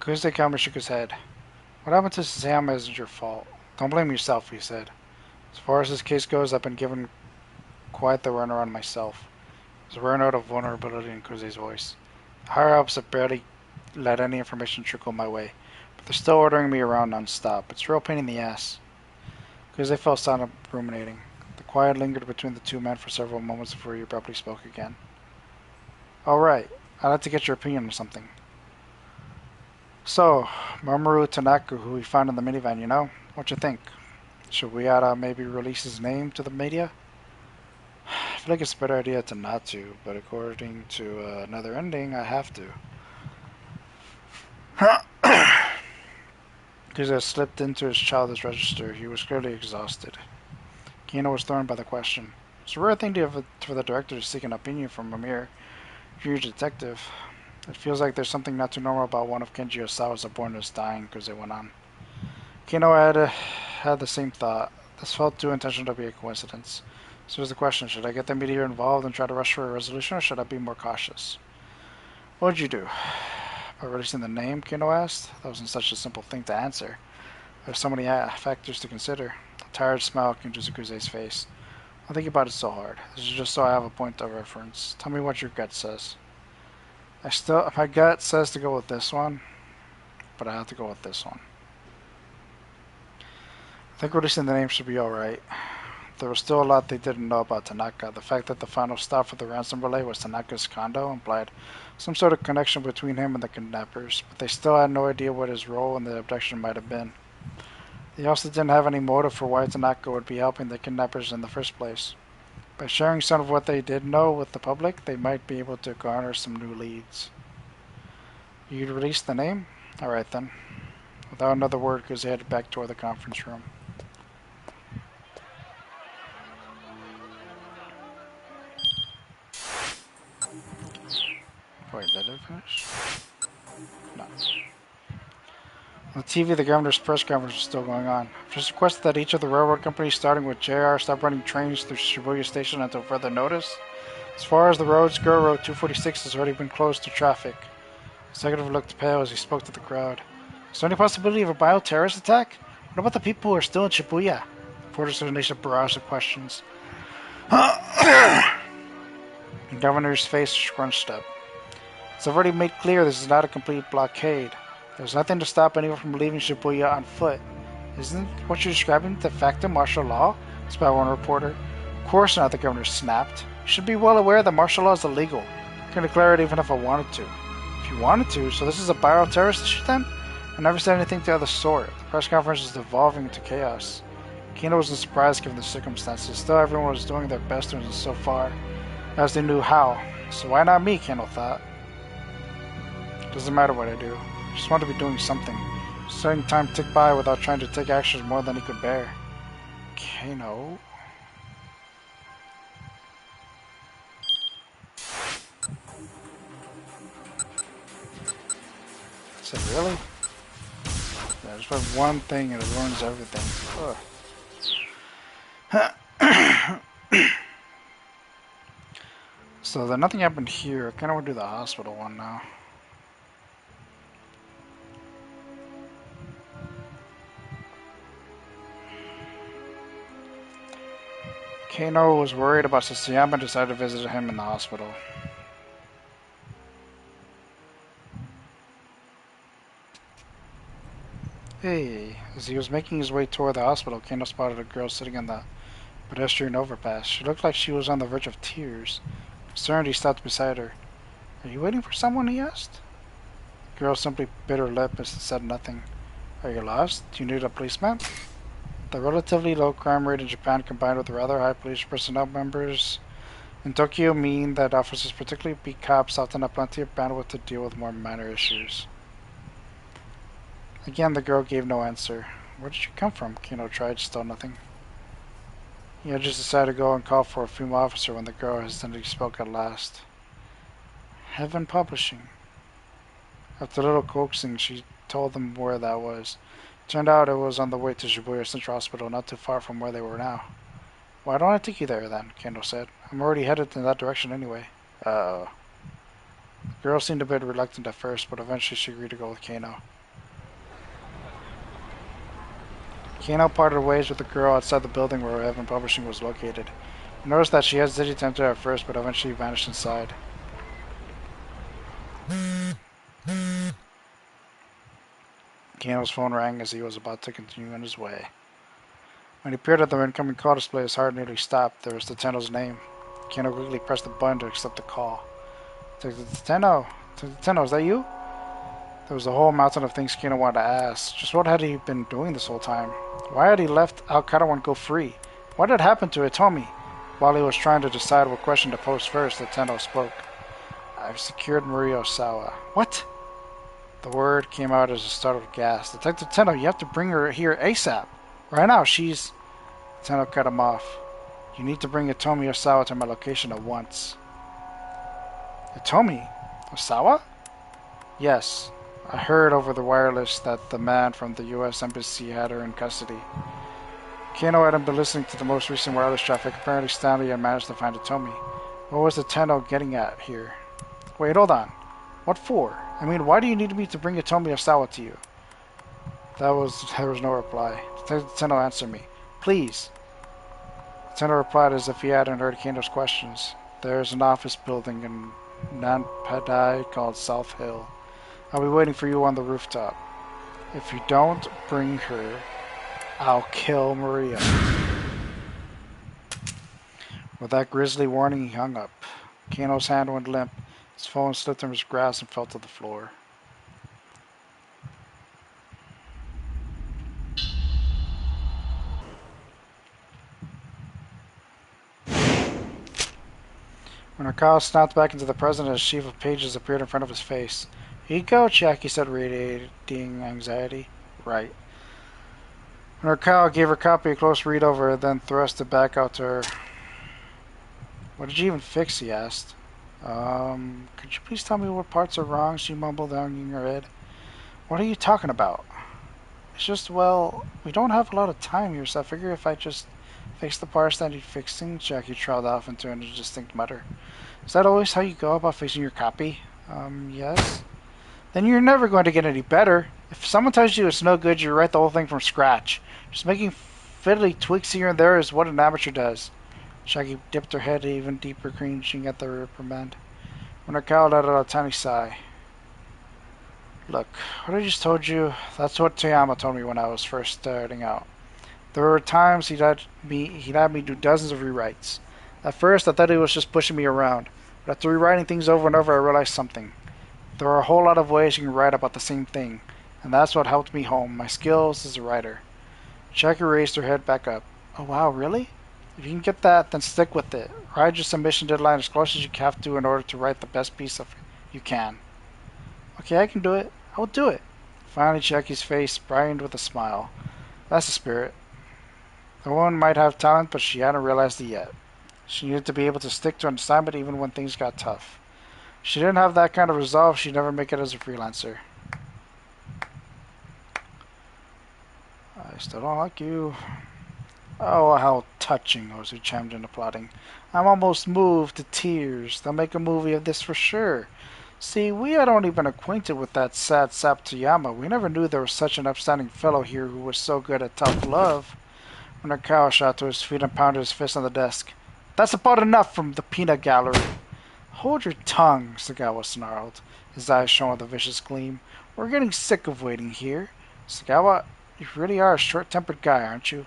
Kuzekama shook his head. What happened to Sasayama isn't your fault. Don't blame yourself, he said. As far as this case goes, I've been given quite the runaround myself. There's a rare note of vulnerability in Kuze's voice. The higher-ups have barely let any information trickle my way, but they're still ordering me around non-stop. It's a real pain in the ass. Kuze fell silent, ruminating. The quiet lingered between the two men for several moments before he abruptly spoke again. All right, I'd like to get your opinion on something. So, Mamoru Tanaka, who we found in the minivan, you know? What you think? Should we maybe release his name to the media? I feel like it's a better idea to not to, but according to another ending, I have to. Kuze slipped into his childish register. He was clearly exhausted. Kano was thrown by the question. It's a rare thing for the director to seek an opinion from a mere huge detective. It feels like there's something not too normal about one of Kenji Osawa's subordinates dying, Kuze went on. Kano had the same thought. This felt too intentional to be a coincidence. So here's the question, should I get the media involved and try to rush for a resolution, or should I be more cautious? What would you do? By releasing the name, Kano asked? That wasn't such a simple thing to answer. There's so many factors to consider. A tired smile came to Kuze's face. Don't think about it so hard. This is just so I have a point of reference. Tell me what your gut says. My gut says to go with this one, but I have to go with this one. I think releasing the name should be alright. There was still a lot they didn't know about Tanaka. The fact that the final stop for the ransom relay was Tanaka's condo implied some sort of connection between him and the kidnappers, but they still had no idea what his role in the abduction might have been. They also didn't have any motive for why Tanaka would be helping the kidnappers in the first place. By sharing some of what they did know with the public, they might be able to garner some new leads. You'd release the name? Alright then. Without another word, Kuze headed back toward the conference room. Wait, did it finish? No. On the TV, the governor's press conference was still going on. It was requested that each of the railroad companies, starting with JR, stop running trains through Shibuya Station until further notice. As far as the roads go, Road 246 has already been closed to traffic. The executive looked pale as he spoke to the crowd. Is there any possibility of a bioterrorist attack? What about the people who are still in Shibuya? The reporters unleashed a barrage of questions. The governor's face scrunched up. It's already made clear this is not a complete blockade. There's nothing to stop anyone from leaving Shibuya on foot. Isn't what you're describing de facto martial law? Asked one reporter. Of course not, the governor snapped. You should be well aware that martial law is illegal. I can declare it even if I wanted to. If you wanted to, so this is a bioterrorist issue then? I never said anything to the sort. The press conference is devolving into chaos. Kano wasn't surprised given the circumstances. Still, everyone was doing their best so far, as they knew how. So why not me, Kano thought. Doesn't matter what I do. I just want to be doing something. Just letting time tick by without trying to take action more than he could bear. Kano? I said, really? Yeah, just put one thing and it ruins everything. So then nothing happened here. I kinda wanna do the hospital one now. Kano was worried about Sasayama and decided to visit him in the hospital. Hey, as he was making his way toward the hospital, Kano spotted a girl sitting on the pedestrian overpass. She looked like she was on the verge of tears. Concerned, he stopped beside her. Are you waiting for someone? He asked. The girl simply bit her lip and said nothing. Are you lost? Do you need a policeman? The relatively low crime rate in Japan combined with rather high police personnel members in Tokyo mean that officers, particularly beat cops, often have plenty of bandwidth to deal with more minor issues. Again, the girl gave no answer. Where did you come from? Kano tried, still nothing. He had just decided to go and call for a female officer when the girl hesitantly spoke at last. Heaven Publishing. After a little coaxing, she told them where that was. Turned out it was on the way to Shibuya Central Hospital, not too far from where they were now. Why don't I take you there then? Kano said. I'm already headed in that direction anyway. Uh-oh. The girl seemed a bit reluctant at first, but eventually she agreed to go with Kano. Kano parted ways with the girl outside the building where Evan Publishing was located. He noticed that she hesitated to enter at first, but eventually vanished inside. Kano's phone rang as he was about to continue on his way. When he appeared at the incoming call display, his heart nearly stopped. There was Tenno's name. Kano quickly pressed the button to accept the call. Tenno, is that you? There was a whole mountain of things Kano wanted to ask. Just what had he been doing this whole time? Why had he let Al-Karawan go free? What had happened to Hitomi? While he was trying to decide what question to pose first, Tenno spoke. I've secured Maria Osawa. What? The word came out as a startled gasp. Detective Tenno, you have to bring her here ASAP. Right now, she's... Tenno cut him off. You need to bring Hitomi Osawa to my location at once. Hitomi? Osawa? Yes. I heard over the wireless that the man from the U.S. Embassy had her in custody. Kano hadn't been listening to the most recent wireless traffic. Apparently Stanley had managed to find Hitomi. What was the Tenno getting at here? Wait, hold on. What for? I mean, why do you need me to bring Hitomi Osawa to you? There was no reply. Detective Tenno answered me. Please. Tenno replied as if he hadn't heard Kano's questions. There's an office building in Nanpadai called South Hill. I'll be waiting for you on the rooftop. If you don't bring her, I'll kill Maria. With that grisly warning, he hung up. Kano's hand went limp. His phone slipped from his grasp and fell to the floor. When Arakawa snapped back into the present, a sheaf of pages appeared in front of his face. Here you go, Chiaki said, radiating anxiety. Right. When Arakawa gave her copy a close read over, then thrust it back out to her. What did you even fix? He asked. Could you please tell me what parts are wrong? She mumbled, hanging her head. What are you talking about? It's just, well, we don't have a lot of time here, so I figure if I just fix the parts that need fixing. Chiaki trailed off into an indistinct mutter. Is that always how you go about fixing your copy? Yes. Then you're never going to get any better. If someone tells you it's no good, you write the whole thing from scratch. Just making fiddly tweaks here and there is what an amateur does. Chiaki dipped her head even deeper, cringing at the reprimand. When Arakawa let out a tiny sigh. Look, what I just told you, that's what Toyama told me when I was first starting out. There were times he'd had me do dozens of rewrites. At first, I thought he was just pushing me around, but after rewriting things over and over, I realized something. There are a whole lot of ways you can write about the same thing, and that's what helped me home, my skills as a writer. Chiaki raised her head back up. Oh wow, really? If you can get that, then stick with it. Ride your submission deadline as close as you have to in order to write the best piece of you can. Okay, I can do it. I will do it. Finally, Chiaki's face brightened with a smile. That's the spirit. The woman might have talent, but she hadn't realized it yet. She needed to be able to stick to an assignment even when things got tough. If she didn't have that kind of resolve, she'd never make it as a freelancer. I still don't like you. Oh, how touching, Ozu chimed in, applauding. I'm almost moved to tears. They'll make a movie of this for sure. See, we had only been acquainted with that sad sap Toyama. We never knew there was such an upstanding fellow here who was so good at tough love. When Arakawa shot to his feet and pounded his fist on the desk. That's about enough from the peanut gallery. Hold your tongue, Sagawa snarled, his eyes shone with a vicious gleam. We're getting sick of waiting here. Sagawa, you really are a short-tempered guy, aren't you?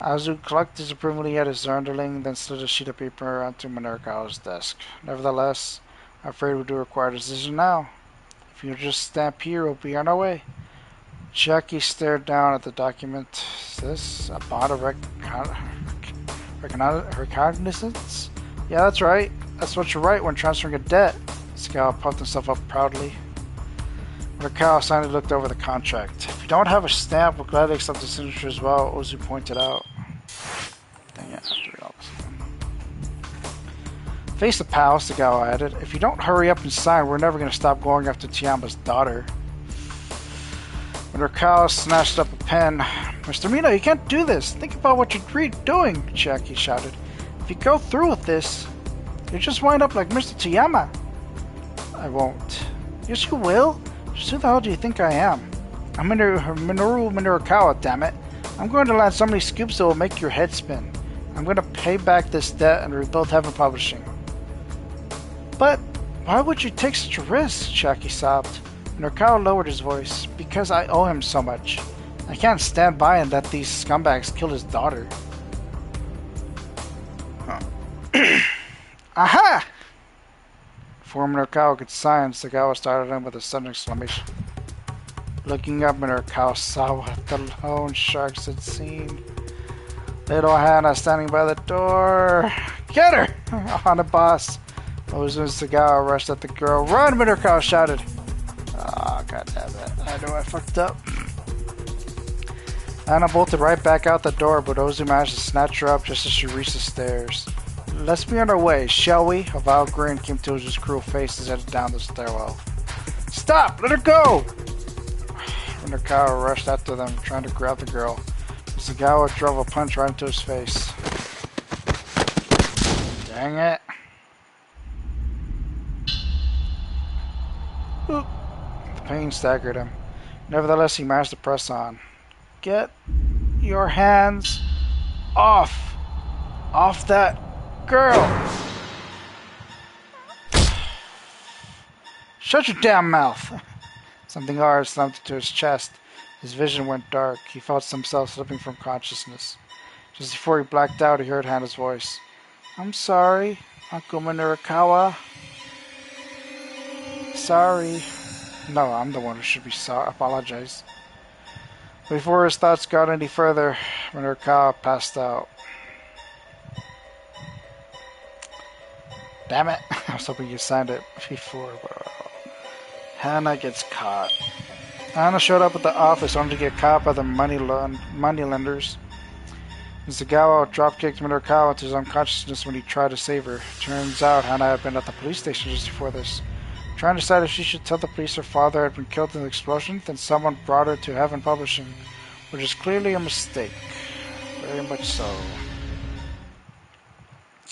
Azu clucked disapprovingly at his underling, then slid a sheet of paper onto Arakawa's desk. Nevertheless, I'm afraid we do require a decision now. If you just stamp here, we'll be on our way. Chiaki stared down at the document. Is this a bond of recognizance? Yeah, that's right. That's what you write when transferring a debt. Sagawa puffed himself up proudly. Arakawa finally looked over the contract. If you don't have a stamp, we'll gladly accept the signature as well, Ozu pointed out. Dang it, I have to read all this again. Face the pal, Sagawa added. If you don't hurry up and sign, we're never going to stop going after Toyama's daughter. When Arakawa snatched up a pen, Mr. Mino, you can't do this. Think about what you're doing, Chiaki shouted. If you go through with this... You just wind up like Mr. Toyama. I won't. Yes, you will. Just who the hell do you think I am? I'm Minoru Minorikawa, damn it. I'm going to land so many scoops that will make your head spin. I'm going to pay back this debt and rebuild Heaven Publishing. But why would you take such a risk? Shaki sobbed. Minorikawa lowered his voice. Because I owe him so much. I can't stand by and let these scumbags kill his daughter. Aha! Before Minorikawa could sign, Sagawa started him with a sudden exclamation. Looking up, Minorikawa saw what the lone sharks had seen. Little Hana standing by the door. Get her! Hana boss. Ozu and Sagawa rushed at the girl. Run! Minorikawa shouted. Ah, god damn it. I know I fucked up. Hana bolted right back out the door, but Ozu managed to snatch her up just as she reached the stairs. Let's be on our way, shall we? A vile grin came to Ozu's cruel face as he headed down the stairwell. Stop! Let her go! Minorikawa rushed after them, trying to grab the girl. Sagawa drove a punch right into his face. Dang it. Oop. The pain staggered him. Nevertheless, he managed to press on. Get your hands off! Off that girl! Shut your damn mouth! Something hard slumped into his chest. His vision went dark. He felt himself slipping from consciousness. Just before he blacked out, he heard Hana's voice. I'm sorry, Uncle Minorikawa. Sorry. No, I'm the one who should be apologize. Before his thoughts got any further, Minorikawa passed out. Damn it. I was hoping you signed it before. Hana gets caught. Hana showed up at the office only to get caught by the moneylenders. Sagawa dropkicked Minorikawa to his unconsciousness when he tried to save her. Turns out Hana had been at the police station just before this. Trying to decide if she should tell the police her father had been killed in the explosion, then someone brought her to Heaven Publishing, which is clearly a mistake. Very much so.